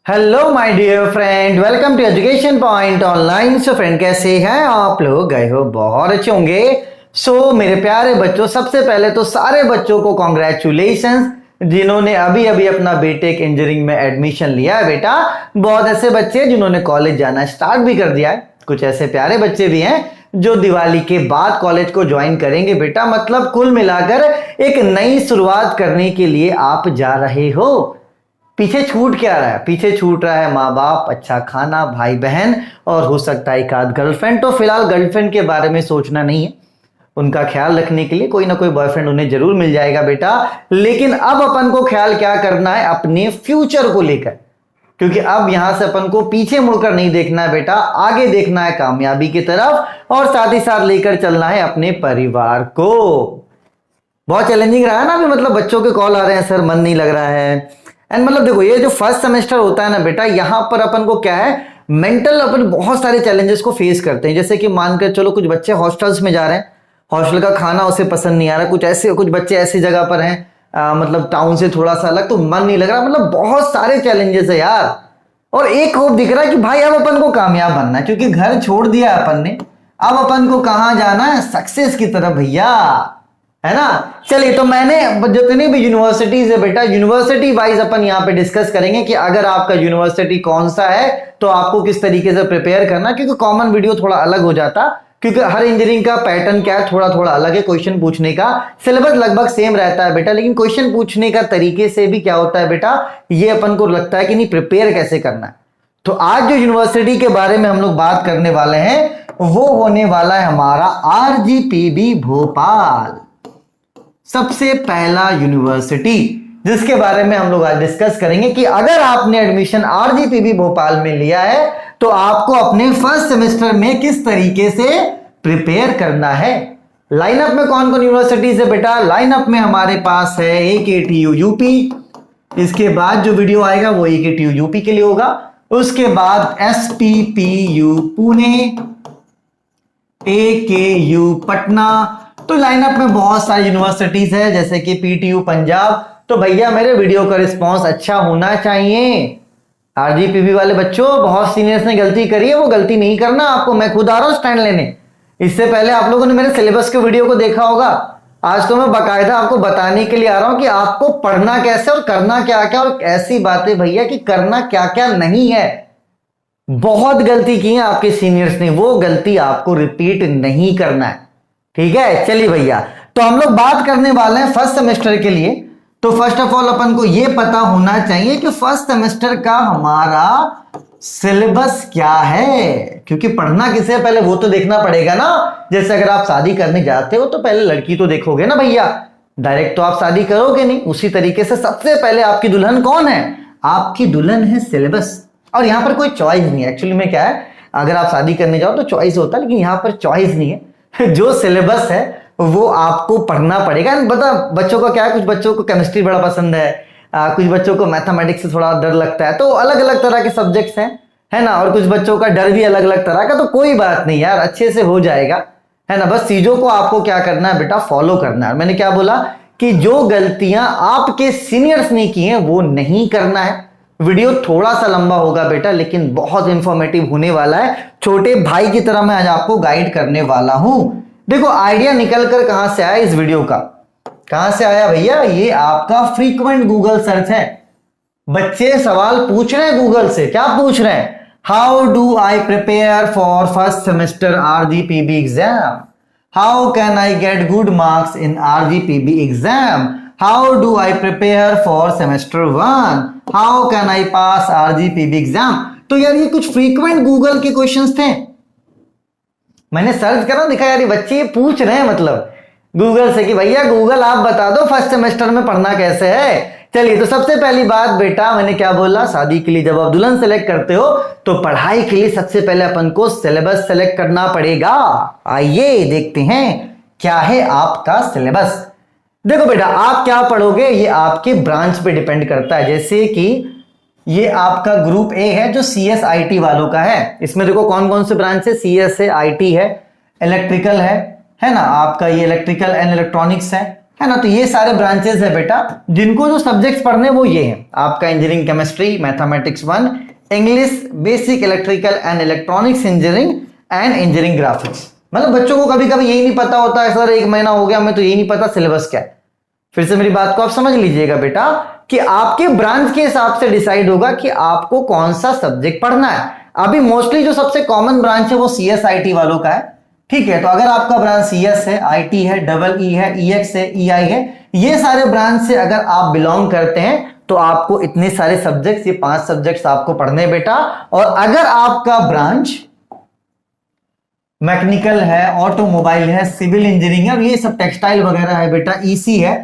Hello my dear friend, welcome to education point online. So friend, कैसे हैं आप लोग? गए हो बहुत अच्छे होंगे। सो मेरे प्यारे बच्चों, सबसे पहले तो सारे बच्चों को कॉन्ग्रेचुलेशंस जिन्होंने अभी अभी अपना बीटेक इंजीनियरिंग में एडमिशन लिया है। बेटा, बहुत ऐसे बच्चे हैं जिन्होंने कॉलेज जाना स्टार्ट भी कर दिया है। कुछ ऐसे प्यारे बच्चे भी हैं जो दिवाली के बाद कॉलेज को ज्वाइन करेंगे। बेटा, मतलब कुल मिलाकर एक नई शुरुआत करने के लिए आप जा रहे हो। पीछे छूट क्या रहा है? पीछे छूट रहा है माँ बाप, अच्छा खाना, भाई बहन और हो सकता है एक आध गर्लफ्रेंड। तो फिलहाल गर्लफ्रेंड के बारे में सोचना नहीं है, उनका ख्याल रखने के लिए कोई ना कोई बॉयफ्रेंड उन्हें जरूर मिल जाएगा बेटा। लेकिन अब अपन को ख्याल क्या करना है? अपने फ्यूचर को लेकर, क्योंकि अब यहां से अपन को पीछे मुड़कर नहीं देखना है बेटा, आगे देखना है कामयाबी की तरफ, और साथ ही साथ लेकर चलना है अपने परिवार को। बहुत चैलेंजिंग रहा है ना अभी, मतलब बच्चों के कॉल आ रहे हैं, सर मन नहीं लग रहा है। एंड मतलब देखो, ये जो फर्स्ट सेमेस्टर होता है ना बेटा, यहां पर अपन को क्या है, मेंटल अपन बहुत सारे चैलेंजेस को फेस करते हैं। जैसे कि मानकर चलो कुछ बच्चे हॉस्टल्स में जा रहे हैं, हॉस्टल का खाना उसे पसंद नहीं आ रहा। कुछ बच्चे ऐसी जगह पर हैं मतलब टाउन से थोड़ा सा अलग, तो मन नहीं लग रहा। मतलब बहुत सारे चैलेंजेस है यार। और एक होप दिख रहा है कि भाई अब अपन को कामयाब बनना है, क्योंकि घर छोड़ दिया अपन ने। अब अपन को कहां जाना है? सक्सेस की तरफ भैया, है ना। चलिए, तो मैंने जितनी भी यूनिवर्सिटीज है बेटा, यूनिवर्सिटी वाइज अपन यहाँ पे डिस्कस करेंगे कि अगर आपका यूनिवर्सिटी कौन सा है तो आपको किस तरीके से प्रिपेयर करना, क्योंकि कॉमन वीडियो थोड़ा अलग हो जाता, क्योंकि हर इंजीनियरिंग का पैटर्न क्या है, थोड़ा थोड़ा अलग है। क्वेश्चन पूछने का सिलेबस लगभग सेम रहता है बेटा, लेकिन क्वेश्चन पूछने का तरीके से भी क्या होता है बेटा, ये अपन को लगता है कि नहीं प्रिपेयर कैसे करना है। तो आज जो यूनिवर्सिटी के बारे में हम लोग बात करने वाले हैं वो होने वाला है हमारा आरजीपीवी भोपाल, सबसे पहला यूनिवर्सिटी जिसके बारे में हम लोग आज डिस्कस करेंगे कि अगर आपने एडमिशन आरजीपीवी भोपाल में लिया है तो आपको अपने फर्स्ट सेमेस्टर में किस तरीके से प्रिपेयर करना है। लाइनअप में कौन कौन यूनिवर्सिटीज है बेटा? लाइनअप में हमारे पास है एकेटीयू यूपी, इसके बाद जो वीडियो आएगा वो एकेटीयू यूपी के लिए होगा। उसके बाद एसपीपीयू पुणे, एकेयू पटना। तो लाइनअप में बहुत सारी यूनिवर्सिटीज है, जैसे कि पीटीयू पंजाब। तो भैया मेरे वीडियो का रिस्पांस अच्छा होना चाहिए। आरजीपीवी वाले बच्चों, बहुत सीनियर्स ने गलती करी है, वो गलती नहीं करना आपको। मैं खुद आ रहा हूं स्टैंड लेने। इससे पहले आप लोगों ने मेरे सिलेबस के वीडियो को देखा होगा। आज तो मैं बाकायदा आपको बताने के लिए आ रहा हूं कि आपको पढ़ना कैसे और करना क्या क्या, और ऐसी बातें भैया कि करना क्या क्या नहीं है। बहुत गलती की है आपके सीनियर्स ने, वो गलती आपको रिपीट नहीं करना है, ठीक है। चलिए भैया, तो हम लोग बात करने वाले हैं फर्स्ट सेमेस्टर के लिए। तो फर्स्ट ऑफ ऑल अपन को यह पता होना चाहिए कि फर्स्ट सेमेस्टर का हमारा सिलेबस क्या है, क्योंकि पढ़ना किसे है पहले वो तो देखना पड़ेगा ना। जैसे अगर आप शादी करने जाते हो तो पहले लड़की तो देखोगे ना भैया, डायरेक्ट तो आप शादी करोगे नहीं। उसी तरीके से सबसे पहले आपकी दुल्हन कौन है? आपकी दुल्हन है सिलेबस। और यहां पर कोई चॉइस नहीं है। एक्चुअली में क्या है, अगर आप शादी करने जाओ तो चॉइस होता है, लेकिन यहां पर चॉइस नहीं है। जो सिलेबस है वो आपको पढ़ना पड़ेगा। बता बच्चों का क्या है, कुछ बच्चों को केमिस्ट्री बड़ा पसंद है, कुछ बच्चों को मैथमेटिक्स से थोड़ा डर लगता है, तो अलग अलग तरह के सब्जेक्ट्स हैं, है ना। और कुछ बच्चों का डर भी अलग अलग तरह का। तो कोई बात नहीं यार, अच्छे से हो जाएगा, है ना। बस चीजों को आपको क्या करना है बेटा, फॉलो करना है। मैंने क्या बोला कि जो गलतियां आपके सीनियर्स ने की हैं वो नहीं करना है। वीडियो थोड़ा सा लंबा होगा बेटा, लेकिन बहुत इंफॉर्मेटिव होने वाला है। छोटे भाई की तरह मैं आज आपको गाइड करने वाला हूं। देखो, आइडिया निकल कर कहां से आया इस वीडियो का? कहां से आया भैया? ये आपका फ्रीक्वेंट गूगल सर्च है। बच्चे सवाल पूछ रहे हैं गूगल से। क्या पूछ रहे हैं? How do I prepare for first semester RGPV exam? How can I get good marks in RGPV exam? How do I prepare for semester 1? How can I pass RGPV exam? तो यार ये कुछ frequent Google के questions थे। मैंने search करा, दिखा यार ये बच्चे ये पूछ रहे हैं मतलब गूगल से कि भैया गूगल आप बता दो फर्स्ट सेमेस्टर में पढ़ना कैसे है। चलिए, तो सबसे पहली बात बेटा, मैंने क्या बोला, शादी के लिए जब आप दुल्हन सेलेक्ट करते हो तो पढ़ाई के लिए सबसे पहले अपन को सिलेबस सेलेक्ट करना पड़ेगा। आइए देखते हैं क्या है आपका सिलेबस। देखो बेटा, आप क्या पढ़ोगे ये आपके ब्रांच पे डिपेंड करता है। जैसे कि ये आपका ग्रुप ए है जो CSIT वालों का है। इसमें देखो कौन कौन से ब्रांच है, CS है, IT है, इलेक्ट्रिकल है ना, आपका ये इलेक्ट्रिकल एंड इलेक्ट्रॉनिक्स है है ना। तो ये सारे ब्रांचेस है बेटा जिनको जो सब्जेक्ट्स पढ़ने वो ये हैं आपका engineering chemistry, mathematics 1, English, basic electrical and electronics engineering and engineering graphics. मतलब बच्चों को कभी कभी यही नहीं पता होता है सर 1 महीना हो गया हमें तो यही नहीं पता सिलेबस क्या है। फिर से मेरी बात को आप समझ लीजिएगा बेटा कि आपके ब्रांच के हिसाब से डिसाइड होगा कि आपको कौन सा सब्जेक्ट पढ़ना है। अभी मोस्टली जो सबसे कॉमन ब्रांच है वो CS IT वालों का है, ठीक है। तो अगर आपका ब्रांच CS है, IT है, EE है, EX है, EI है, ये सारे ब्रांच से अगर आप बिलोंग करते हैं तो आपको इतने सारे सब्जेक्ट्स, ये 5 सब्जेक्ट्स आपको पढ़ने बेटा। और अगर आपका ब्रांच मैकेनिकल है, ऑटोमोबाइल है, सिविल इंजीनियरिंग है और ये सब टेक्सटाइल वगैरह है बेटा, EC है,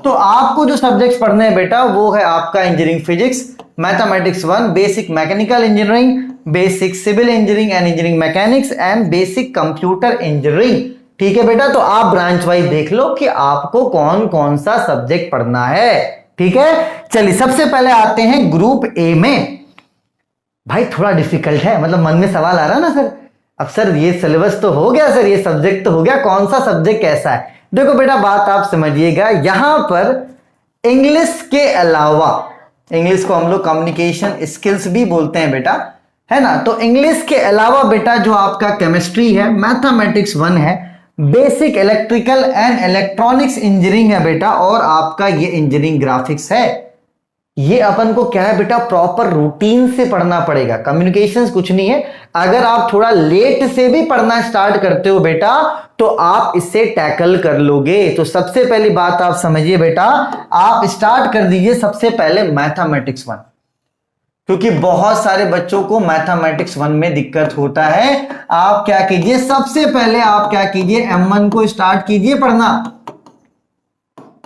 तो आपको जो सब्जेक्ट्स पढ़ने हैं बेटा वो है आपका engineering physics, mathematics 1, basic mechanical engineering, basic civil engineering and engineering mechanics and basic computer engineering, ठीक है बेटा। तो आप ब्रांच वाइज देख लो कि आपको कौन कौन सा सब्जेक्ट पढ़ना है, ठीक है। चलिए सबसे पहले आते हैं ग्रुप ए में। भाई थोड़ा डिफिकल्ट है, मतलब मन में सवाल आ रहा है ना सर, अब सर ये सिलेबस तो हो गया सर, ये सब्जेक्ट तो हो गया, कौन सा सब्जेक्ट कैसा है। देखो बेटा बात आप समझिएगा, यहां पर इंग्लिश के अलावा, इंग्लिश को हम लोग कम्युनिकेशन स्किल्स भी बोलते हैं बेटा, है ना। तो इंग्लिश के अलावा बेटा जो आपका केमिस्ट्री है, मैथमेटिक्स 1 है, basic electrical and electronics engineering है बेटा, और आपका ये इंजीनियरिंग ग्राफिक्स है। ये अपन को क्या है बेटा प्रॉपर रूटीन से पढ़ना पड़ेगा, कम्युनिकेशंस कुछ नहीं है। अगर आप थोड़ा लेट से भी पढ़ना स्टार्ट करते हो बेटा तो आप इससे टैकल कर लोगे। तो सबसे पहली बात आप समझिए बेटा, आप स्टार्ट कर दीजिए सबसे पहले मैथमेटिक्स 1, क्योंकि बहुत सारे बच्चों को मैथमेटिक्स 1 में दिक्कत होता है। आप क्या कीजिए, सबसे पहले आप क्या कीजिए, M1 को स्टार्ट कीजिए पढ़ना,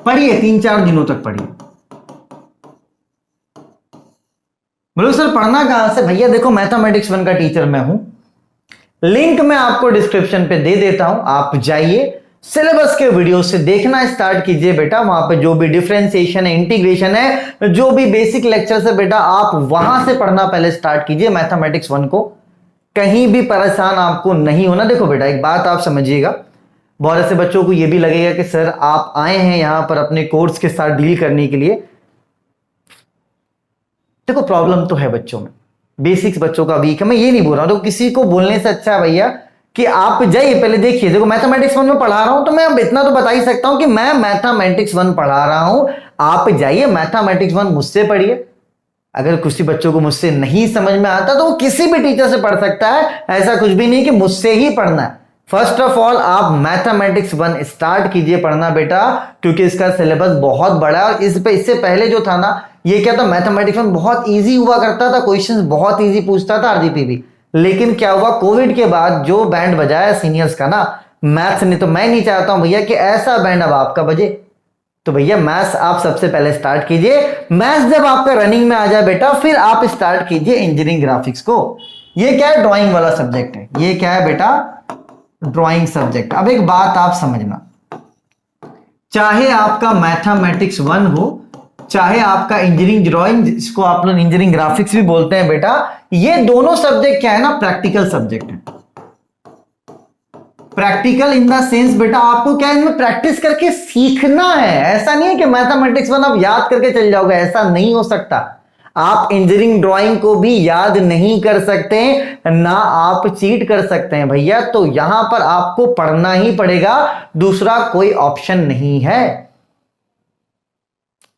पढ़िए 3-4 दिनों तक पढ़िए। बोलो सर पढ़ना कहां से? भैया देखो मैथमेटिक्स 1 का टीचर मैं हूं, लिंक मैं आपको डिस्क्रिप्शन पे दे देता हूं, आप जाइए सिलेबस के वीडियो से देखना स्टार्ट कीजिए बेटा। वहां पे जो भी डिफरेंशिएशन है, इंटीग्रेशन है, जो भी बेसिक लेक्चर है बेटा, आप वहां से पढ़ना पहले स्टार्ट कीजिए मैथमेटिक्स 1 को। कहीं भी परेशान आपको नहीं होना। देखो बेटा एक बात आप समझिएगा, बहुत ऐसे बच्चों को यह भी लगेगा कि सर आप आए हैं यहां पर अपने कोर्स के साथ डील करने के लिए। देखो प्रॉब्लम तो है बच्चों में, बेसिक्स बच्चों का वीक है, मैं ये नहीं बोल रहा हूं। तो किसी को बोलने से अच्छा है भैया कि आप जाइए पहले देखिए। देखो मैथमेटिक्स 1 में पढ़ा रहा हूं तो मैं अब इतना तो बता ही सकता हूं कि मैं मैथमेटिक्स 1 पढ़ा रहा हूं। आप जाइए मैथमेटिक्स 1 मुझसे पढ़िए। अगर किसी बच्चों को मुझसे नहीं समझ में आता तो वो किसी भी टीचर से पढ़ सकता है, ऐसा कुछ भी नहीं कि मुझसे ही पढ़ना है। फर्स्ट ऑफ ऑल आप मैथमेटिक्स 1 स्टार्ट कीजिए पढ़ना बेटा, क्योंकि इसका सिलेबस बहुत बड़ा है। और इससे पहले जो था ना, ये क्या था, मैथमेटिक्स 1 बहुत इजी हुआ करता था, क्वेश्चंस बहुत इजी पूछता था आरजीपीवी। लेकिन क्या हुआ, कोविड के बाद जो बैंड बजाया सीनियर्स का ना मैथ्स ने, तो मैं नहीं चाहता हूं भैया कि ऐसा बैंड अब आपका बजे। तो भैया मैथ्स आप सबसे पहले स्टार्ट कीजिए। मैथ्स जब आपका रनिंग में आ जाए बेटा, फिर आप स्टार्ट कीजिए इंजीनियरिंग ग्राफिक्स को। ये क्या है, ड्राइंग वाला सब्जेक्ट है। ये क्या है बेटा, ड्राइंग सब्जेक्ट। अब एक बात आप समझना, चाहे आपका मैथमेटिक्स 1 हो, चाहे आपका इंजीनियरिंग ड्राइंग, जिसको आप लोग इंजीनियरिंग ग्राफिक्स भी बोलते हैं बेटा, ये दोनों सब्जेक्ट क्या है ना, प्रैक्टिकल सब्जेक्ट है। प्रैक्टिकल इन द सेंस बेटा आपको क्या है, इनमें प्रैक्टिस करके सीखना है। ऐसा नहीं है कि मैथमेटिक्स 1 आप याद करके चल जाओगे, ऐसा नहीं हो सकता। आप इंजीनियरिंग ड्राइंग को भी याद नहीं कर सकते, ना आप चीट कर सकते हैं भैया। तो यहां पर आपको पढ़ना ही पड़ेगा, दूसरा कोई ऑप्शन नहीं है।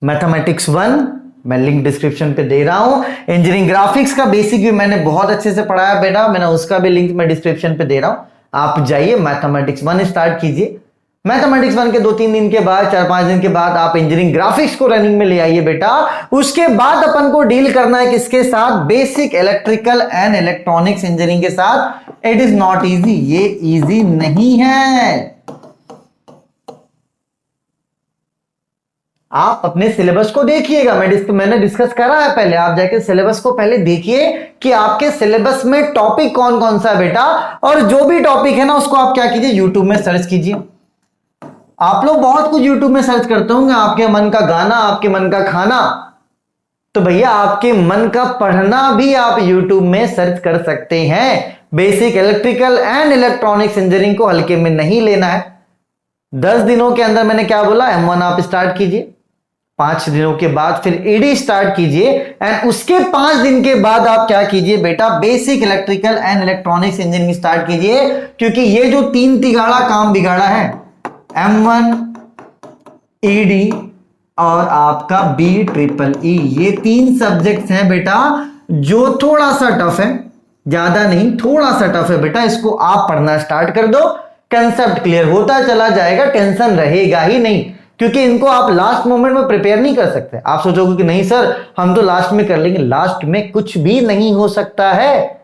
मैथमेटिक्स 1 मैं लिंक डिस्क्रिप्शन पे दे रहा हूं। इंजीनियरिंग ग्राफिक्स का बेसिक भी मैंने बहुत अच्छे से पढ़ाया बेटा, मैंने उसका भी लिंक मैं डिस्क्रिप्शन पे दे रहा हूं। आप जाइए मैथमेटिक्स 1 स्टार्ट कीजिए। मैथमेटिक्स 1 के 2-3 दिन के बाद, 4-5 दिन के बाद आप इंजीनियरिंग ग्राफिक्स को रनिंग में ले आइए बेटा। उसके बाद अपन को डील करना है किसके साथ, basic electrical and electronics engineering के साथ। इट इज नॉट इजी, ये इजी नहीं है। आप अपने सिलेबस को देखिएगा, मैंने डिस्कस करा है पहले। आप जाके सिलेबस को पहले देखिए कि आपके सिलेबस में टॉपिक कौन कौन सा है बेटा, और जो भी टॉपिक है ना उसको आप क्या कीजिए, यूट्यूब में सर्च कीजिए। आप लोग बहुत कुछ यूट्यूब में सर्च करते होंगे, आपके मन का गाना, आपके मन का खाना। तो भैया आपके मन का पढ़ना भी आप यूट्यूब में सर्च कर सकते हैं। Basic electrical and electronics engineering को हल्के में नहीं लेना है। 10 दिनों के अंदर मैंने क्या बोला, M1 आप स्टार्ट कीजिए, 5 दिनों के बाद फिर ईडी स्टार्ट कीजिए, एंड उसके 5 दिन के बाद आप क्या कीजिए बेटा, basic electrical and electronics engineering start कीजिए। क्योंकि ये जो 3 तिगाड़ा काम बिगाड़ा है, M1, ईडी और आपका BEEE, ये 3 सब्जेक्ट्स हैं बेटा जो थोड़ा सा टफ है, ज्यादा नहीं, थोड़ा सा टफ है बेटा। इसको आप पढ़ना स्टार्ट कर दो, कंसेप्ट क्लियर होता चला जाएगा, टेंशन रहेगा ही नहीं। क्योंकि इनको आप लास्ट मोमेंट में प्रिपेयर नहीं कर सकते। आप सोचोगे कि नहीं सर हम तो लास्ट में कर लेंगे, लास्ट में कुछ भी नहीं हो सकता है।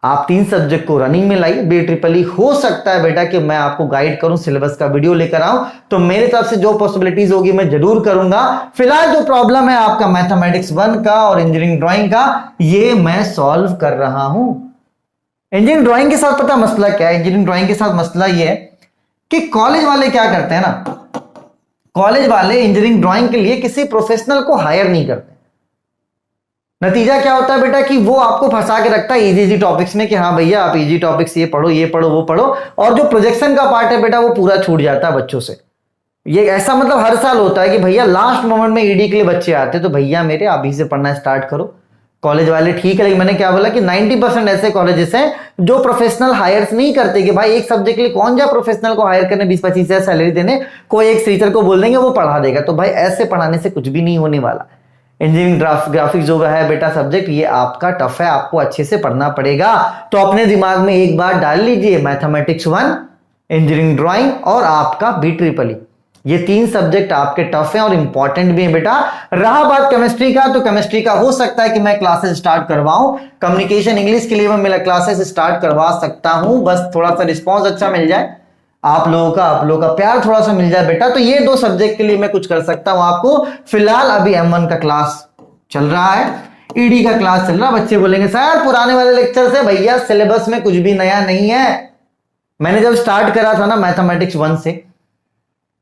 आप 3 सब्जेक्ट को रनिंग में लाइए, BEEE हो सकता है बेटा कि मैं आपको गाइड करूं, सिलेबस का वीडियो लेकर आऊं, तो मेरी तरफ से जो पॉसिबिलिटीज होगी मैं जरूर करूंगा। फिलहाल जो प्रॉब्लम है आपका मैथमेटिक्स 1 का और इंजीनियरिंग ड्राइंग का, ये मैं सॉल्व कर रहा हूं। इंजीनियरिंग ड्राइंग के साथ पता मसला क्या है, इंजीनियरिंग ड्राइंग के साथ मसला ये है कि कॉलेज वाले क्या करते हैं ना, कॉलेज वाले इंजीनियरिंग ड्राइंग के लिए किसी प्रोफेशनल को हायर नहीं करते। नतीजा क्या होता है बेटा कि वो आपको फंसा के रखता है इजी टॉपिक्स में कि हाँ भैया आप इजी टॉपिक्स ये पढ़ो वो पढ़ो, और जो प्रोजेक्शन का पार्ट है बेटा वो पूरा छूट जाता है बच्चों से। ये ऐसा मतलब हर साल होता है कि भैया लास्ट मोमेंट में ईडी के लिए बच्चे आते, तो भैया मेरे अभी से पढ़ना स्टार्ट करो। कॉलेज वाले ठीक है, लेकिन मैंने क्या बोला कि 90% ऐसे कॉलेजेस हैं जो प्रोफेशनल हायर्स नहीं करते कि भाई एक सब्जेक्ट के लिए कौन जाए प्रोफेशनल को हायर करने, 20-25 हजार सैलरी देने, कोई एक टीचर को बोल देंगे वो पढ़ा देगा। तो भाई ऐसे पढ़ाने से कुछ भी नहीं होने वाला। इंजीनियरिंग ग्राफिक्स जो है बेटा सब्जेक्ट, ये आपका टफ है, आपको अच्छे से पढ़ना पड़ेगा। तो अपने दिमाग में एक बार डाल लीजिए, मैथमेटिक्स 1, इंजीनियरिंग ड्राइंग और आपका BEEE, ये 3 सब्जेक्ट आपके टफ हैं और इंपॉर्टेंट भी हैं बेटा। रहा बात केमिस्ट्री का, तो केमिस्ट्री का हो सकता है कि मैं क्लासेस स्टार्ट करवाऊं, कम्युनिकेशन इंग्लिश के लिए मैं मेरा क्लासेस स्टार्ट करवा सकता हूं, बस थोड़ा सा रिस्पॉन्स अच्छा मिल जाए, आप लोगों का प्यार थोड़ा सा मिल जाए बेटा, तो ये 2 सब्जेक्ट के लिए मैं कुछ कर सकता हूं आपको। फिलहाल अभी M1 का क्लास चल रहा है, ईडी का क्लास चल रहा है। बच्चे बोलेंगे सर पुराने वाले लेक्चर से, भैया सिलेबस में कुछ भी नया नहीं है। मैंने जब स्टार्ट करा था ना मैथमेटिक्स 1 से,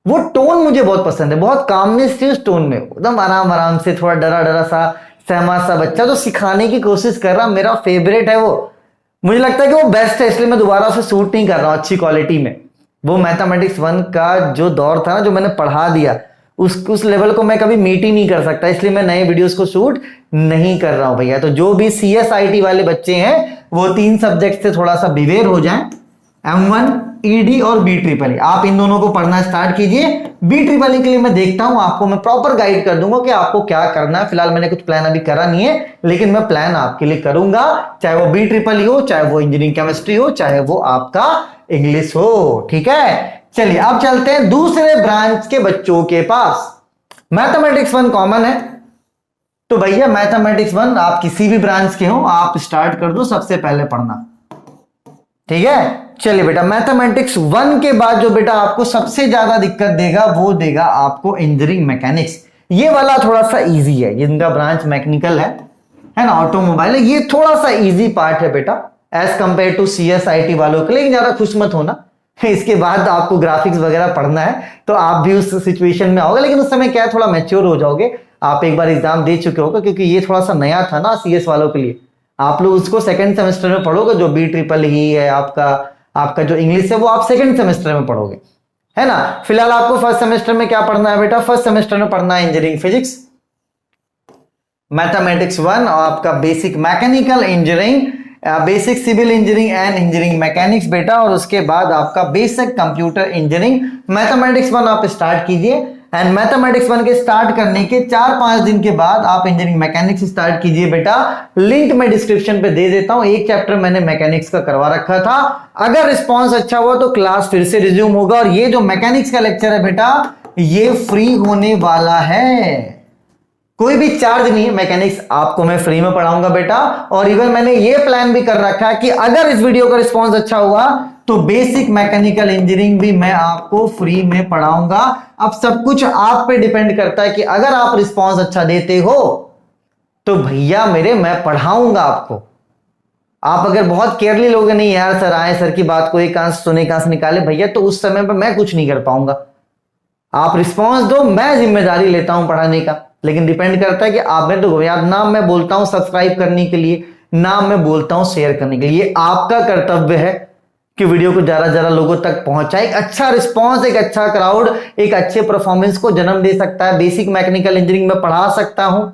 वो टोन मुझे बहुत पसंद है, बहुत कामनेस थी उस टोन में, एकदम आराम आराम से, थोड़ा डरा डरा सा सहमा सा बच्चा जो सिखाने की कोशिश कर रहा, मेरा फेवरेट है वो। मुझे लगता है कि वो बेस्ट है, इसलिए मैं दोबारा उसे शूट नहीं कर रहा हूं अच्छी क्वालिटी में। वो मैथमेटिक्स 1 का जो दौर था ना, जो मैंने पढ़ा दिया, उस लेवल को मैं कभी मीट ही नहीं कर सकता, इसलिए मैं नए वीडियोस को शूट नहीं कर रहा हूं भैया। तो जो भी CSIT वाले बच्चे हैं वो 3 सब्जेक्ट से थोड़ा सा बिवेर हो जाएं, M1, ED और BEEE, आप इन दोनों को पढ़ना स्टार्ट कीजिए। BEEE के लिए मैं देखता हूं, आपको मैं प्रॉपर गाइड कर दूंगा कि आपको क्या करना है। फिलहाल मैंने कुछ प्लान अभी करा नहीं है, लेकिन मैं प्लान आपके लिए करूंगा, चाहे वो BEEE हो, चाहे वो इंजीनियरिंग केमिस्ट्री हो, चाहे वो आपका इंग्लिश हो। ठीक है, चलिए अब चलते हैं दूसरे ब्रांच के बच्चों के पास। मैथमेटिक्स 1 कॉमन है, तो भैया मैथमेटिक्स 1 आप किसी भी ब्रांच के हो, आप स्टार्ट कर दो सबसे पहले पढ़ना। ठीक है, चलिए बेटा मैथमेटिक्स 1 के बाद जो बेटा आपको सबसे ज्यादा दिक्कत देगा वो देगा आपको इंजीनियरिंग मैकेनिक्स। ये वाला थोड़ा सा इजी है, जिनका ब्रांच मैकेनिकल है ना, ऑटोमोबाइल है, ये थोड़ा सा इजी पार्ट है बेटा एज कंपेयर टू CSIT वालों के लिए। लेकिन ज्यादा खुश मत होना, इसके बाद आपको ग्राफिक्स वगैरह पढ़ना है तो आप भी उस सिचुएशन में आओगे, लेकिन उस समय क्या है थोड़ा मैच्योर हो जाओगे, आप एक बार एग्जाम दे चुके होगे, क्योंकि ये थोड़ा सा नया था ना CS वालों के लिए। आप लोग उसको सेकंड सेमेस्टर में पढ़ोगे, जो BEEE है आपका जो इंग्लिश है वो आप सेकंड सेमेस्टर में पढ़ोगे, है ना। फिलहाल आपको फर्स्ट सेमेस्टर में क्या पढ़ना है बेटा, फर्स्ट सेमेस्टर में पढ़ना है इंजीनियरिंग फिजिक्स, मैथमेटिक्स 1 और आपका basic mechanical engineering, basic civil engineering and engineering mechanics बेटा, और उसके बाद आपका बेसिक कंप्यूटर इंजीनियरिंग। मैथमेटिक्स 1 आप स्टार्ट कीजिए, एंड मैथमेटिक्स 1 के स्टार्ट करने के 4-5 दिन के बाद आप इंजीनियरिंग मैकेनिक्स स्टार्ट कीजिए बेटा। लिंक मैं डिस्क्रिप्शन पे दे देता हूं, एक चैप्टर मैंने मैकेनिक्स का करवा रखा था। अगर रिस्पॉन्स अच्छा हुआ तो क्लास फिर से रिज्यूम होगा, और ये जो मैकेनिक्स का लेक्चर है बेटा ये फ्री होने वाला है, कोई भी चार्ज नहीं है। मैकेनिक्स आपको मैं फ्री में पढ़ाऊंगा बेटा, और इवन मैंने ये प्लान भी कर रखा है कि अगर इस वीडियो का रिस्पॉन्स अच्छा हुआ तो बेसिक मैकेनिकल इंजीनियरिंग भी मैं आपको फ्री में पढ़ाऊंगा। अब सब कुछ आप पे डिपेंड करता है कि अगर आप रिस्पॉन्स अच्छा देते हो तो भैया मेरे मैं पढ़ाऊंगा आपको। आप अगर बहुत केयरली लोगे, नहीं यार सर आए सर की बात को एक आंस सुने कांस निकाले भैया, तो उस समय पर मैं कुछ नहीं कर पाऊंगा। आप रिस्पॉन्स दो, मैं जिम्मेदारी लेता हूं पढ़ाने का, लेकिन डिपेंड करता है कि आप में तो यार नाम मैं बोलता हूं सब्सक्राइब करने के लिए, नाम मैं बोलता हूं शेयर करने के लिए, ये आपका कर्तव्य है कि वीडियो को ज्यादा ज्यादा लोगों तक पहुंचाए। एक अच्छा रिस्पॉन्स, एक अच्छा क्राउड एक अच्छे परफॉर्मेंस को जन्म दे सकता है। बेसिक मैकेनिकल इंजीनियरिंग में पढ़ा सकता हूं,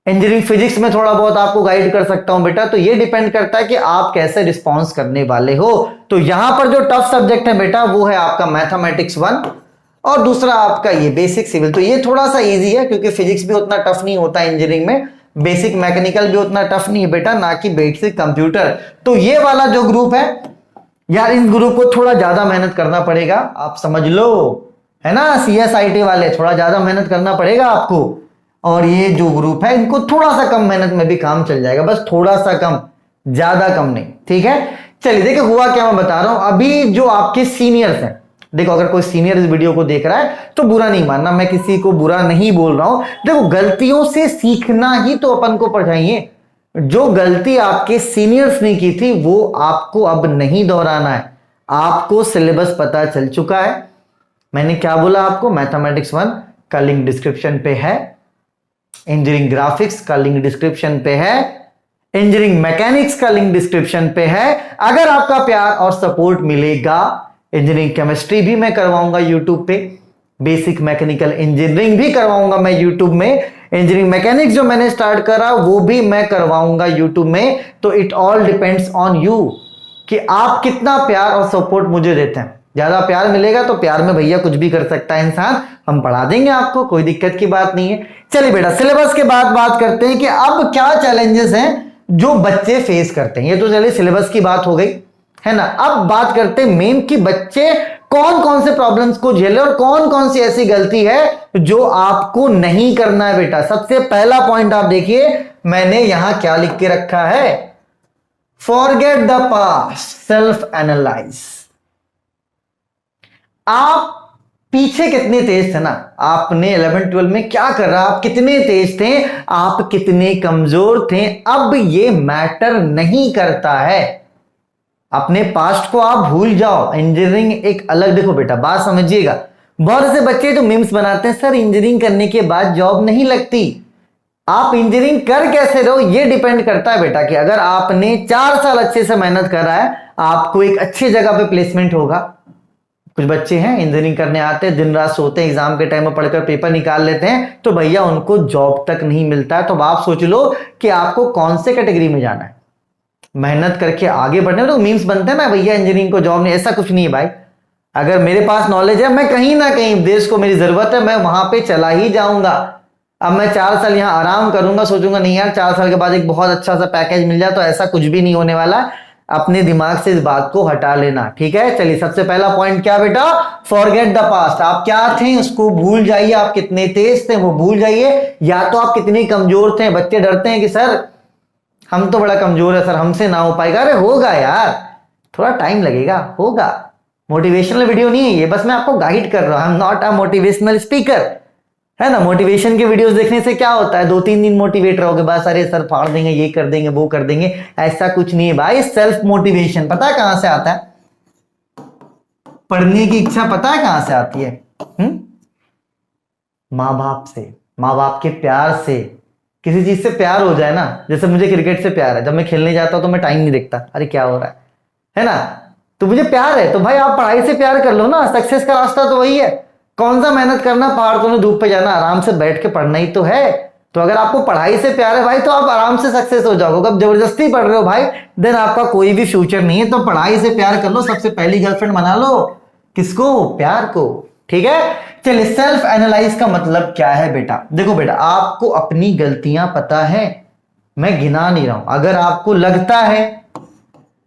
इंजीनियरिंग फिजिक्स में थोड़ा बहुत आपको गाइड कर सकता हूं बेटा। तो ये डिपेंड करता है कि आप कैसे रिस्पॉन्स करने वाले हो। तो यहां पर जो टफ सब्जेक्ट है बेटा वो है आपका मैथमेटिक्स 1 और दूसरा आपका ये बेसिक सिविल। तो ये थोड़ा सा इजी है क्योंकि फिजिक्स भी उतना टफ नहीं होता इंजीनियरिंग में, बेसिक मैकेनिकल भी उतना टफ नहीं है बेटा, ना कि बेसिक कंप्यूटर। तो ये वाला जो ग्रुप है यार, इन ग्रुप को थोड़ा ज्यादा मेहनत करना पड़ेगा, आप समझ लो, है ना। CSIT वाले थोड़ा ज्यादा मेहनत करना पड़ेगा आपको। और ये जो ग्रुप है इनको थोड़ा सा कम मेहनत में भी काम चल जाएगा, बस थोड़ा सा कम, ज्यादा कम नहीं, ठीक है। चलिए देखिए हुआ क्या मैं बता रहा हूं। अभी जो आपके सीनियर्स हैं, देखो अगर कोई सीनियर इस वीडियो को देख रहा है तो बुरा नहीं मानना, मैं किसी को बुरा नहीं बोल रहा हूं। देखो गलतियों से सीखना ही तो अपन को पढ़ाइए। जो गलती आपके सीनियर्स ने की थी वो आपको अब नहीं दोहराना है। आपको सिलेबस पता चल चुका है। मैंने क्या बोला आपको, मैथमेटिक्स 1 का लिंक डिस्क्रिप्शन पे है, इंजीनियरिंग ग्राफिक्स का लिंक डिस्क्रिप्शन पे है, इंजीनियरिंग मैकेनिक्स का लिंक डिस्क्रिप्शन पे है। अगर आपका प्यार और सपोर्ट मिलेगा, इंजीनियरिंग केमिस्ट्री भी मैं करवाऊंगा यूट्यूब पे, बेसिक मैकेनिकल इंजीनियरिंग भी करवाऊंगा मैं यूट्यूब में, इंजीनियरिंग मैकेनिक्स जो मैंने स्टार्ट करा वो भी मैं करवाऊंगा यूट्यूब में। तो it all depends on you कि आप कितना प्यार और सपोर्ट मुझे देते हैं। ज्यादा प्यार मिलेगा तो प्यार में भैया कुछ भी कर सकता है इंसान, हम पढ़ा देंगे आपको, कोई दिक्कत की बात नहीं है। चलिए बेटा सिलेबस के बाद बात करते हैं कि अब क्या चैलेंजेस हैं जो बच्चे फेस करते हैं। ये तो चलिए सिलेबस की बात हो गई, है ना। अब बात करते हैं मेन कि बच्चे कौन कौन से प्रॉब्लम्स को झेले और कौन कौन सी ऐसी गलती है जो आपको नहीं करना है बेटा। सबसे पहला पॉइंट आप देखिए, मैंने यहां क्या लिख के रखा है, forget the past, self analyse. आप पीछे कितने तेज थे ना, आपने 11-12 में क्या कर रहा, आप कितने तेज थे, आप कितने कमजोर थे, अब ये मैटर नहीं करता है। अपने पास्ट को आप भूल जाओ। इंजीनियरिंग एक अलग, देखो बेटा बात समझिएगा, बहुत से बच्चे तो मीम्स बनाते हैं, सर इंजीनियरिंग करने के बाद जॉब नहीं लगती। आप इंजीनियरिंग कर कैसे रहो ये डिपेंड करता है बेटा कि अगर आपने 4 साल अच्छे से मेहनत करा है, आपको एक अच्छी जगह पे प्लेसमेंट होगा। कुछ बच्चे हैं इंजीनियरिंग करने आते हैं, दिन रात सोते हैं, एग्जाम के टाइम में पढ़कर पेपर निकाल लेते हैं, तो भैया उनको जॉब तक नहीं मिलता है। तो आप सोच लो कि आपको कौन से कैटेगरी में जाना है, मेहनत करके आगे बढ़ने। तो मीम्स बनते हैं ना भैया इंजीनियरिंग को जॉब नहीं, ऐसा कुछ नहीं है भाई। अगर मेरे पास नॉलेज है, मैं कहीं ना कहीं देश को मेरी जरूरत है, मैं वहां पे चला ही जाऊंगा। अब मैं 4 साल यहां आराम करूंगा, सोचूंगा नहीं यार 4 साल के बाद एक बहुत अच्छा सा पैकेज मिल जाए, तो ऐसा कुछ भी नहीं होने वाला। अपने दिमाग से इस बात को हटा लेना, ठीक है। चलिए सबसे पहला पॉइंट क्या बेटा, फॉरगेट द पास्ट। आप क्या थे उसको भूल जाइए, आप कितने तेज थे वो भूल जाइए, या तो आप कितने कमजोर थे। बच्चे डरते हैं कि सर हम तो बड़ा कमजोर है, सर हमसे ना हो पाएगा। अरे होगा यार, थोड़ा टाइम लगेगा, होगा। मोटिवेशनल वीडियो नहीं है ये, बस मैं आपको गाइड कर रहा हूं। I am not a motivational speaker, है ना। मोटिवेशन के वीडियोस देखने से क्या होता है, 2-3 दिन मोटिवेट रहोगे बस, अरे सर फाड़ देंगे, ये कर देंगे, वो कर देंगे। ऐसा कुछ नहीं है भाई। सेल्फ मोटिवेशन पता है कहां से आता है, पढ़ने की इच्छा पता है कहां से आती है, माँ बाप से, माँ बाप के प्यार से। किसी चीज से प्यार हो जाए ना, जैसे मुझे क्रिकेट से प्यार है, जब मैं खेलने जाता हूं तो मैं टाइम नहीं देखता, अरे क्या हो रहा है ना। तो मुझे प्यार है, तो भाई आप पढ़ाई से प्यार कर लो ना, सक्सेस का रास्ता तो वही है। कौन सा मेहनत करना, पहाड़ तो धूप पे जाना, आराम से बैठ के पढ़ना ही तो है। तो अगर आपको पढ़ाई से प्यार है भाई, तो आप आराम से सक्सेस हो जाओगे। अब जबरदस्ती पढ़ रहे हो भाई, देन आपका कोई भी फ्यूचर नहीं है। तो पढ़ाई से प्यार कर लो, सबसे पहली गर्लफ्रेंड बना लो, किसको, प्यार को, ठीक है। चलिए सेल्फ एनालाइज का मतलब क्या है बेटा, देखो बेटा आपको अपनी गलतियां पता है, मैं गिना नहीं रहा हूं। अगर आपको लगता है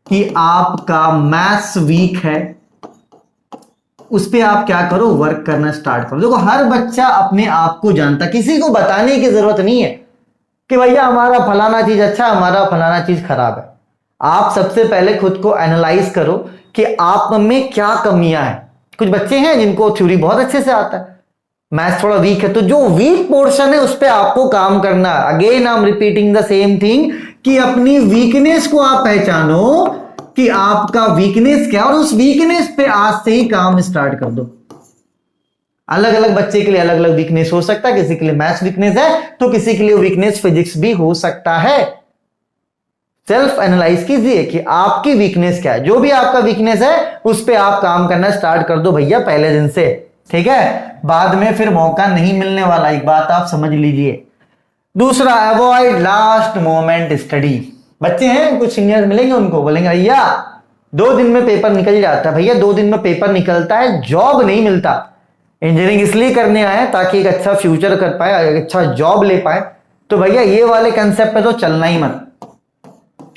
कि आपका मैथ्स वीक है, उस पे आप क्या करो, वर्क करना स्टार्ट करो। देखो हर बच्चा अपने आप को जानता, किसी को बताने की जरूरत नहीं है कि भैया हमारा फलाना चीज अच्छा, हमारा फलाना चीज खराब है। आप सबसे पहले खुद को एनालाइज करो कि आप में क्या कमियां हैं। कुछ बच्चे हैं जिनको थ्योरी बहुत अच्छे से आता है, मैथ्स थोड़ा वीक है, तो जो वीक पोर्शन है उस पर आपको काम करना। Again I am repeating the same thing कि अपनी वीकनेस को आप पहचानो कि आपका वीकनेस क्या, और उस वीकनेस पे आज से ही काम स्टार्ट कर दो। अलग अलग बच्चे के लिए अलग अलग वीकनेस हो सकता है, किसी के लिए मैथ्स वीकनेस है तो किसी के लिए वीकनेस फिजिक्स भी हो सकता है। सेल्फ एनालाइज कीजिए कि आपकी वीकनेस क्या है। जो भी आपका वीकनेस है उस पे आप काम करना स्टार्ट कर दो भैया पहले दिन से, ठीक है। बाद में फिर मौका नहीं मिलने वाला, एक बात आप समझ लीजिए। दूसरा, अवॉइड लास्ट मोमेंट स्टडी। बच्चे हैं कुछ सीनियर्स मिलेंगे, उनको बोलेंगे भैया 2 दिन में पेपर निकल जाता है। भैया 2 दिन में पेपर निकलता है, जॉब नहीं मिलता। इंजीनियरिंग इसलिए करने आए ताकि एक अच्छा फ्यूचर कर पाए, एक अच्छा जॉब ले पाए। तो भैया ये वाले कंसेप्ट पे तो चलना ही मत।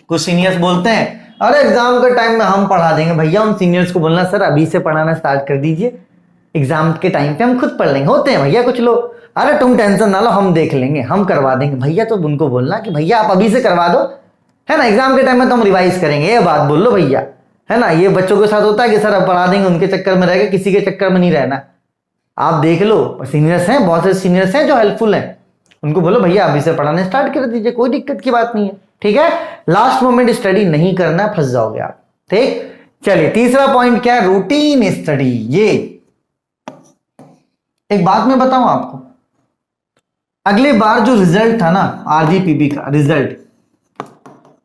कुछ सीनियर्स बोलते हैं अरे एग्जाम के टाइम में हम पढ़ा देंगे। भैया उन सीनियर्स को बोलना सर अभी से पढ़ाना स्टार्ट कर दीजिए, एग्जाम के टाइम पे हम खुद पढ़ लेंगे। होते हैं भैया कुछ लोग, अरे तुम टेंशन ना लो हम देख लेंगे, हम करवा देंगे। भैया तो उनको बोलना कि भैया आप अभी से करवा दो, है ना, एग्जाम के टाइम में तो हम रिवाइज करेंगे, ये बात बोल लो भैया, है ना। ये बच्चों के साथ होता है कि सर अब पढ़ा देंगे, उनके चक्कर में रहेगा, किसी के चक्कर में नहीं रहना। आप देख लो सीनियर्स हैं, बहुत से सीनियर्स हैं जो हेल्पफुल हैं, उनको बोलो भैया अभी से पढ़ाने स्टार्ट कर दीजिए, कोई दिक्कत की बात नहीं है, ठीक है। लास्ट मोमेंट स्टडी नहीं करना, फंस जाओगे आप, ठीक। चलिए तीसरा पॉइंट क्या है, रूटीन स्टडी। ये एक बात मैं बताऊं आपको, अगले बार जो रिजल्ट था ना आरजीपीबी का रिजल्ट,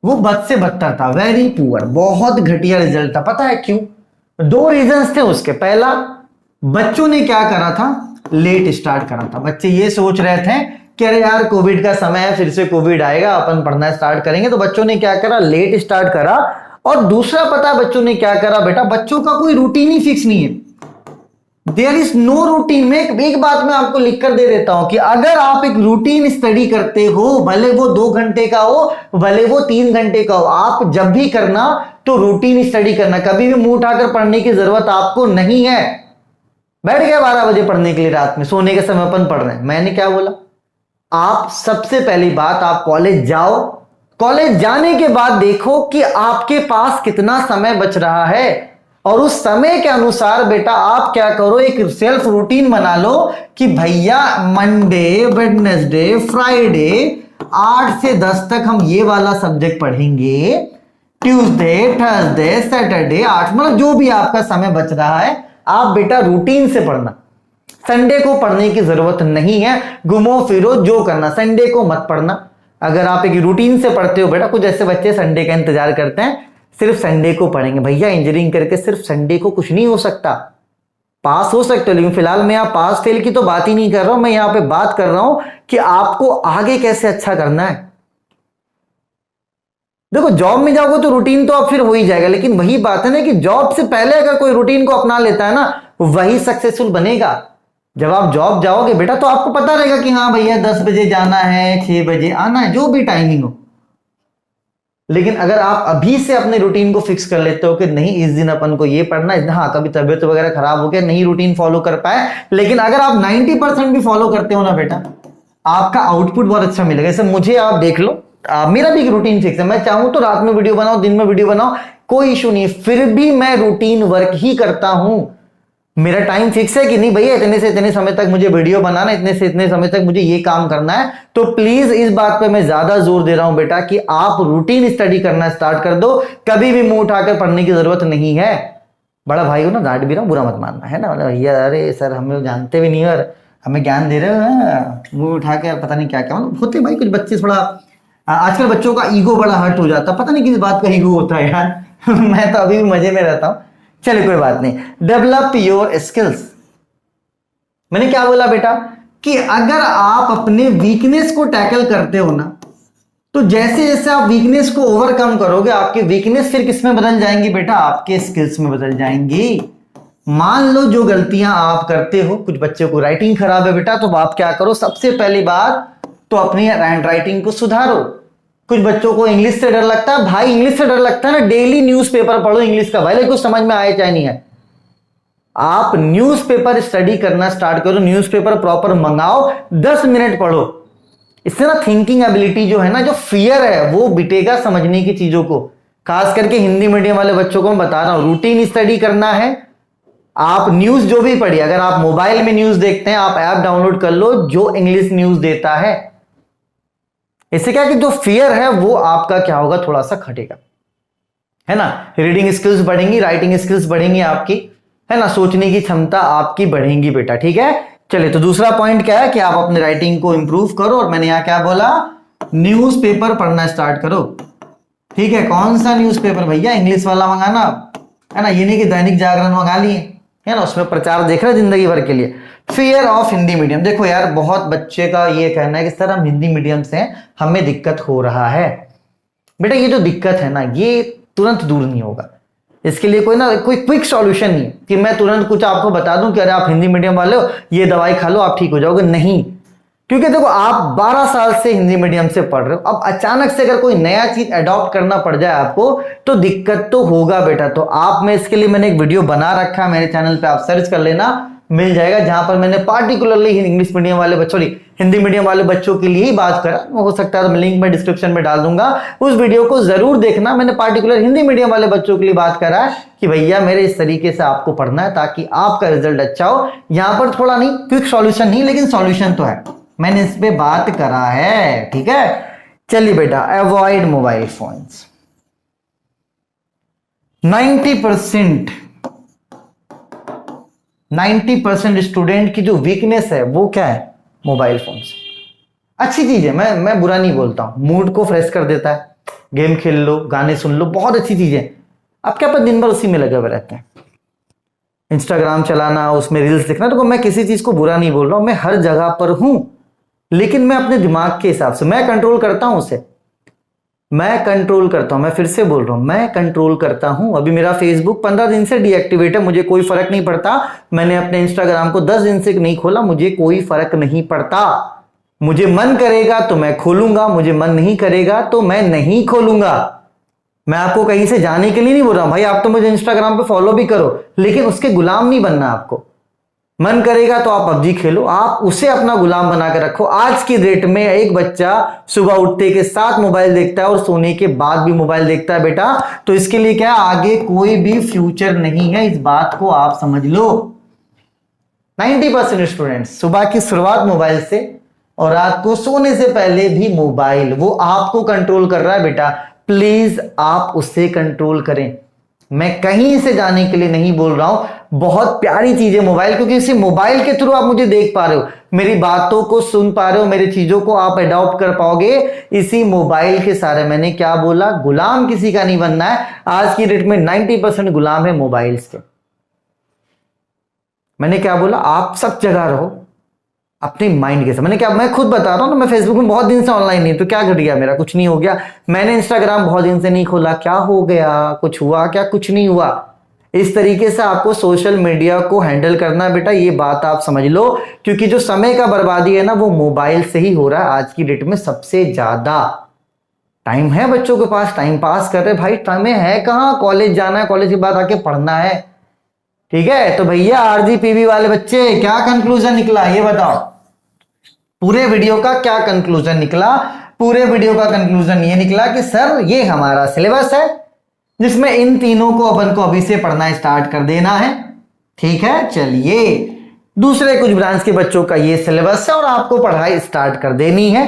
वो बद से बदतर था, वेरी पुअर, बहुत घटिया रिजल्ट था। पता है क्यों? 2 रीजंस थे उसके। पहला, बच्चों ने क्या करा था, लेट स्टार्ट करा था। बच्चे ये सोच रहे थे कि अरे यार कोविड का समय है, फिर से कोविड आएगा, अपन पढ़ना स्टार्ट करेंगे। तो बच्चों ने क्या करा, लेट स्टार्ट करा। और दूसरा पता है बच्चों ने क्या करा बेटा, बच्चों का कोई रूटीन ही फिक्स नहीं है, देयर इज नो रूटीन। में एक बात मैं आपको लिख कर दे देता हूं कि अगर आप एक रूटीन स्टडी करते हो, भले वो 2 घंटे का हो, भले वो 3 घंटे का हो, आप जब भी करना तो रूटीन स्टडी करना। कभी भी मुंह उठाकर पढ़ने की जरूरत आपको नहीं है। बैठ गया 12 बजे पढ़ने के लिए, रात में सोने के समय अपन पढ़ रहे हैं, मैंने क्या बोला? आप सबसे पहली बात, आप कॉलेज जाओ, कॉलेज जाने के बाद देखो कि आपके पास कितना समय बच रहा है, और उस समय के अनुसार बेटा आप क्या करो, एक सेल्फ रूटीन बना लो कि भैया मंडे, वेडनेसडे, फ्राइडे 8 से 10 तक हम ये वाला सब्जेक्ट पढ़ेंगे, ट्यूसडे, थर्सडे, सैटरडे 8, मतलब जो भी आपका समय बच रहा है आप बेटा रूटीन से पढ़ना। संडे को पढ़ने की जरूरत नहीं है, घूमो फिरो जो करना, संडे को मत पढ़ना। अगर आप एक रूटीन से पढ़ते हो बेटा, कुछ ऐसे बच्चे संडे का इंतजार करते हैं, सिर्फ संडे को पढ़ेंगे। भैया इंजीनियरिंग करके सिर्फ संडे को कुछ नहीं हो सकता, पास हो सकते हो, लेकिन फिलहाल मैं यहाँ पास फेल की तो बात ही नहीं कर रहा हूं, मैं यहाँ पे बात कर रहा हूं कि आपको आगे कैसे अच्छा करना है। देखो जॉब में जाओगे तो रूटीन तो अब फिर हो ही जाएगा, लेकिन वही बात है ना कि जॉब से पहले अगर कोई रूटीन को अपना लेता है ना, वही सक्सेसफुल बनेगा। जब आप जॉब जाओगे बेटा तो आपको पता रहेगा कि हाँ भैया 10 बजे जाना है, 6 बजे आना है, जो भी टाइमिंग हो। लेकिन अगर आप अभी से अपने रूटीन को फिक्स कर लेते हो कि नहीं इस दिन अपन को ये पढ़ना है, हाँ कभी तबीयत वगैरह खराब हो गया नहीं रूटीन फॉलो कर पाए, लेकिन अगर आप 90% भी फॉलो करते हो ना बेटा, आपका आउटपुट बहुत अच्छा मिलेगा। जैसे मुझे आप देख लो, मेरा भी एक रूटीन फिक्स है, मैं चाहूं तो रात में वीडियो बनाओ, दिन में वीडियो बनाओ, कोई इशू नहीं, फिर भी मैं रूटीन वर्क ही करता हूं। मेरा टाइम फिक्स है कि नहीं भैया इतने से इतने समय तक मुझे वीडियो बनाना, इतने से इतने समय तक मुझे ये काम करना है। तो प्लीज इस बात पे मैं ज्यादा जोर दे रहा हूं बेटा कि आप रूटीन स्टडी करना स्टार्ट कर दो, कभी भी मुंह उठाकर पढ़ने की जरूरत नहीं है। बड़ा भाई हो ना, डांट भी रहा हूं, बुरा मत मानना, है ना, भैया अरे सर हमें जानते भी नहीं और हमें ज्ञान दे रहे हो, मुंह उठा के पता नहीं क्या क्या, मतलब होते भाई कुछ बच्चे, थोड़ा आजकल बच्चों का ईगो बड़ा हर्ट हो जाता, पता नहीं किस बात का ईगो होता है यार मैं तो अभी भी मजे में रहता हूं। चलिए कोई बात नहीं, डेवलप योर स्किल्स। मैंने क्या बोला बेटा कि अगर आप अपने वीकनेस को टैकल करते हो ना, तो जैसे जैसे आप वीकनेस को ओवरकम करोगे, आपके वीकनेस फिर किस में बदल जाएंगी बेटा, आपके स्किल्स में बदल जाएंगी। मान लो जो गलतियां आप करते हो, कुछ बच्चों को राइटिंग खराब है बेटा, तो आप क्या करो, सबसे पहली बात तो अपनी हैंड राइटिंग को सुधारो। कुछ बच्चों को इंग्लिश से डर लगता है, भाई इंग्लिश से डर लगता है ना, डेली न्यूज़पेपर पढ़ो इंग्लिश का, भाई कुछ समझ में आए चाहे नहीं है, आप न्यूज़पेपर स्टडी करना स्टार्ट करो, न्यूज़पेपर प्रॉपर मंगाओ, 10 मिनट पढ़ो। इससे ना थिंकिंग एबिलिटी जो है ना, जो फियर है वो बिटेगा समझने की चीजों को। खास करके हिंदी मीडियम वाले बच्चों को मैं बता रहा हूं, रूटीन स्टडी करना है। आप न्यूज जो भी पढ़िए, अगर आप मोबाइल में न्यूज देखते हैं, आप ऐप डाउनलोड कर लो जो इंग्लिश न्यूज देता है। इससे क्या कि जो फियर है वो आपका क्या होगा, थोड़ा सा घटेगा, है ना। रीडिंग स्किल्स बढ़ेंगी, राइटिंग स्किल्स बढ़ेंगी आपकी, है ना, सोचने की क्षमता आपकी बढ़ेगी बेटा, ठीक है। चलिए तो दूसरा पॉइंट क्या है कि आप अपने राइटिंग को इंप्रूव करो, और मैंने यहां क्या बोला, न्यूज़पेपर पढ़ना स्टार्ट करो। ठीक है, कौन सा न्यूज़पेपर भैया? इंग्लिश वाला मंगाना, है ना, ये नहीं कि दैनिक जागरण मंगा लिए, है ना, उसमें प्रचार देख रहे जिंदगी भर के लिए। फियर ऑफ हिंदी मीडियम, देखो यार बहुत बच्चे का ये कहना है कि सर हम हिंदी मीडियम से हैं, हमें दिक्कत हो रहा है। बेटा ये जो दिक्कत है ना, ये तुरंत दूर नहीं होगा। इसके लिए कोई क्विक सॉल्यूशन नहीं कि मैं तुरंत कुछ आपको बता दूं कि अरे आप हिंदी मीडियम वाले हो, ये दवाई खा लो आप ठीक हो जाओगे, नहीं। क्योंकि देखो आप 12 साल से हिंदी मीडियम से पढ़ रहे हो, अब अचानक से अगर कोई नया चीज अडॉप्ट करना पड़ जाए आपको तो दिक्कत तो होगा बेटा। तो आप में इसके लिए मैंने एक वीडियो बना रखा है मेरे चैनल पे, आप सर्च कर लेना, मिल जाएगा, जहां पर मैंने पार्टिकुलरली इंग्लिश मीडियम वाले बच्चों, हिंदी मीडियम वाले बच्चों के लिए ही बात करा। हो सकता है तो मैं लिंक में डिस्क्रिप्शन में डाल दूंगा, उस वीडियो को जरूर देखना। मैंने पार्टिकुलर हिंदी मीडियम वाले बच्चों के लिए बात करा है कि भैया मेरे इस तरीके से आपको पढ़ना है ताकि आपका रिजल्ट अच्छा हो। यहां पर थोड़ा नहीं, क्विक सॉल्यूशन नहीं, लेकिन सॉल्यूशन तो है, मैंने इस पे बात करा है, ठीक है। चलिए बेटा, अवॉइड मोबाइल फोन्स। 90% स्टूडेंट की जो वीकनेस है वो क्या है? Mobile phones. अच्छी चीज है, मैं बुरा नहीं बोलता हूं, मूड को फ्रेश कर देता है, गेम खेल लो, गाने सुन लो, बहुत अच्छी चीज है। आप क्या, पर दिन भर उसी में लगे हुए रहते हैं, इंस्टाग्राम चलाना, उसमें रील्स देखना। तो मैं किसी चीज को बुरा नहीं बोल रहा हूं, मैं हर जगह पर हूं, लेकिन मैं अपने दिमाग के हिसाब से मैं कंट्रोल करता हूं उसे, मैं कंट्रोल करता हूं। मैं फिर से बोल रहा हूं, मैं कंट्रोल करता हूं। अभी मेरा फेसबुक 15 दिन से डीएक्टिवेट है, मुझे कोई फर्क नहीं पड़ता। मैंने अपने इंस्टाग्राम को 10 दिन से नहीं खोला, मुझे कोई फर्क नहीं पड़ता। मुझे मन करेगा तो मैं खोलूंगा, मुझे मन नहीं करेगा तो मैं नहीं खोलूंगा। मैं आपको कहीं से जाने के लिए नहीं बोल रहा हूं, भाई आप तो मुझे इंस्टाग्राम पे फॉलो भी करो, लेकिन उसके गुलाम नहीं बनना आपको। मन करेगा तो आप पबजी खेलो, आप उसे अपना गुलाम बना के रखो। आज की डेट में एक बच्चा सुबह उठते के साथ मोबाइल देखता है और सोने के बाद भी मोबाइल देखता है बेटा, तो इसके लिए क्या, आगे कोई भी फ्यूचर नहीं है, इस बात को आप समझ लो। 90% स्टूडेंट्स सुबह की शुरुआत मोबाइल से और रात को सोने से पहले भी मोबाइल, वो आपको कंट्रोल कर रहा है बेटा। प्लीज आप उससे कंट्रोल करें। मैं कहीं से जाने के लिए नहीं बोल रहा हूं, बहुत प्यारी चीज है मोबाइल, क्योंकि इसी मोबाइल के थ्रू आप मुझे देख पा रहे हो, मेरी बातों को सुन पा रहे हो, मेरी चीजों को आप अडॉप्ट कर पाओगे इसी मोबाइल के सारे। मैंने क्या बोला, गुलाम किसी का नहीं बनना है। आज की डेट में 90% गुलाम है मोबाइल्स के। मैंने क्या बोला, आप सब जगह रहो अपने माइंड के साथ। मैंने क्या, मैं खुद बता रहा हूं ना, मैं फेसबुक में बहुत दिन से ऑनलाइन नहीं, तो क्या घट गया मेरा? कुछ नहीं हो गया। मैंने इंस्टाग्राम बहुत दिन से नहीं खोला, क्या हो गया? कुछ हुआ क्या? कुछ नहीं हुआ। इस तरीके से आपको सोशल मीडिया को हैंडल करना बेटा, ये बात आप समझ लो, क्योंकि जो समय का बर्बादी है ना वो मोबाइल से ही हो रहा है आज की डेट में सबसे ज्यादा। टाइम है बच्चों के पास, टाइम पास कर रहे भाई, टाइम है कहां? कॉलेज जाना है, कॉलेज के बाद आके पढ़ना है, ठीक है। तो भैया आरजीपीवी वाले बच्चे, क्या कंक्लूजन निकला ये बताओ? पूरे वीडियो का क्या कंक्लूजन निकला? पूरे वीडियो का कंक्लूजन ये निकला कि सर ये हमारा सिलेबस है जिसमें इन तीनों को अपन को अभी से पढ़ना स्टार्ट कर देना है, ठीक है। चलिए, दूसरे कुछ ब्रांच के बच्चों का ये सिलेबस है और आपको पढ़ाई स्टार्ट कर देनी है।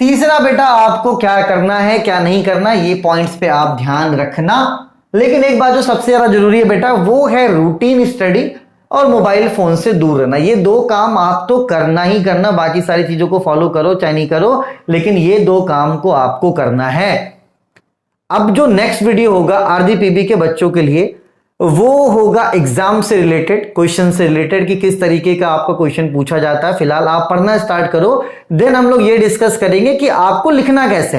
तीसरा बेटा, आपको क्या करना है क्या नहीं करना, ये पॉइंट्स पे आप ध्यान रखना। लेकिन एक बात जो सबसे ज्यादा जरूरी है बेटा, वो है रूटीन स्टडी और मोबाइल फोन से दूर रहना। ये दो काम आप तो करना ही करना, बाकी सारी चीजों को फॉलो करो चाहे नहीं करो, लेकिन ये दो काम को आपको करना है। अब जो नेक्स्ट वीडियो होगा आरजीपीबी के बच्चों के लिए, वो होगा एग्जाम से रिलेटेड, क्वेश्चन से रिलेटेड, कि किस तरीके का आपका क्वेश्चन पूछा जाता है। फिलहाल आप पढ़ना स्टार्ट करो, देन हम लोग ये डिस्कस करेंगे कि आपको लिखना कैसे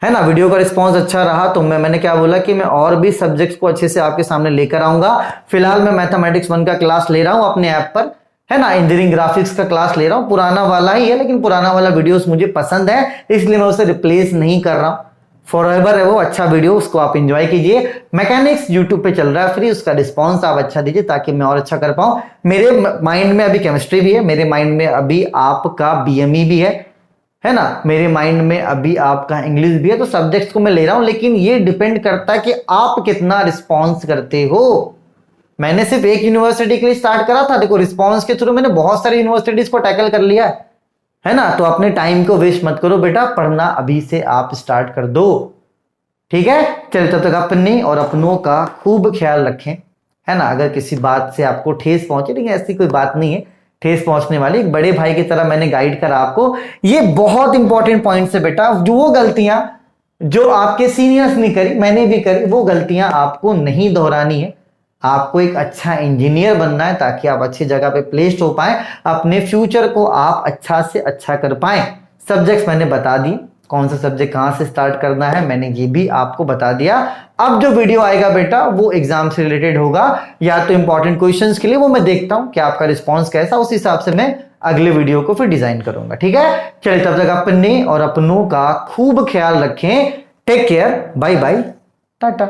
है ना। वीडियो का रिस्पांस अच्छा रहा तो मैंने क्या बोला कि मैं और भी सब्जेक्ट्स को अच्छे से आपके सामने लेकर आऊंगा। फिलहाल मैं मैथमेटिक्स 1 का क्लास ले रहा हूं अपने ऐप पर, है ना। इंजीनियरिंग ग्राफिक्स का क्लास ले रहा हूं, पुराना वाला ही है, लेकिन पुराना वाला वीडियोस मुझे पसंद है, इसलिए मैं उसे रिप्लेस नहीं कर रहा हूं। फॉरएवर है वो अच्छा वीडियो, उसको आप एंजॉय कीजिए। मैकेनिक्स यूट्यूब पे चल रहा है फ्री, उसका रिस्पॉन्स आप अच्छा दीजिए ताकि मैं और अच्छा कर पाऊं। मेरे माइंड में अभी केमिस्ट्री भी है, मेरे माइंड में अभी आपका बीएमई भी है ना, मेरे माइंड में अभी आपका इंग्लिश भी है। तो सब्जेक्ट्स को मैं ले रहा हूं, लेकिन ये डिपेंड करता है कि आप कितना रिस्पॉन्स करते हो। मैंने सिर्फ एक यूनिवर्सिटी के लिए स्टार्ट करा था, देखो रिस्पॉन्स के थ्रू मैंने बहुत सारी यूनिवर्सिटीज को टैकल कर लिया है ना। तो अपने टाइम को वेस्ट मत करो बेटा, पढ़ना अभी से आप स्टार्ट कर दो, ठीक है। चलिए, तब तक अपने और अपनों का खूब ख्याल रखें, है ना। अगर किसी बात से आपको ठेस पहुंचे, लेकिन ऐसी कोई बात नहीं है ठेस पहुंचने वाली, एक बड़े भाई की तरह मैंने गाइड करा आपको। ये बहुत इंपॉर्टेंट पॉइंट्स है बेटा, जो वो गलतियां जो आपके सीनियर्स ने करी, मैंने भी करी, वो गलतियां आपको नहीं दोहरानी है। आपको एक अच्छा इंजीनियर बनना है ताकि आप अच्छी जगह पे प्लेस्ड हो पाए, अपने फ्यूचर को आप अच्छा से अच्छा कर पाए। सब्जेक्ट्स मैंने बता दी, कौन सा सब्जेक्ट कहां से स्टार्ट करना है मैंने ये भी आपको बता दिया। अब जो वीडियो आएगा बेटा वो एग्जाम से रिलेटेड होगा, या तो इंपॉर्टेंट क्वेश्चंस के लिए, वो मैं देखता हूं कि आपका रिस्पॉन्स कैसा, उस हिसाब से मैं अगले वीडियो को फिर डिजाइन करूंगा। ठीक है, चलिए तब तक अपने और अपनों का खूब ख्याल रखें। Take care, bye bye, Tata.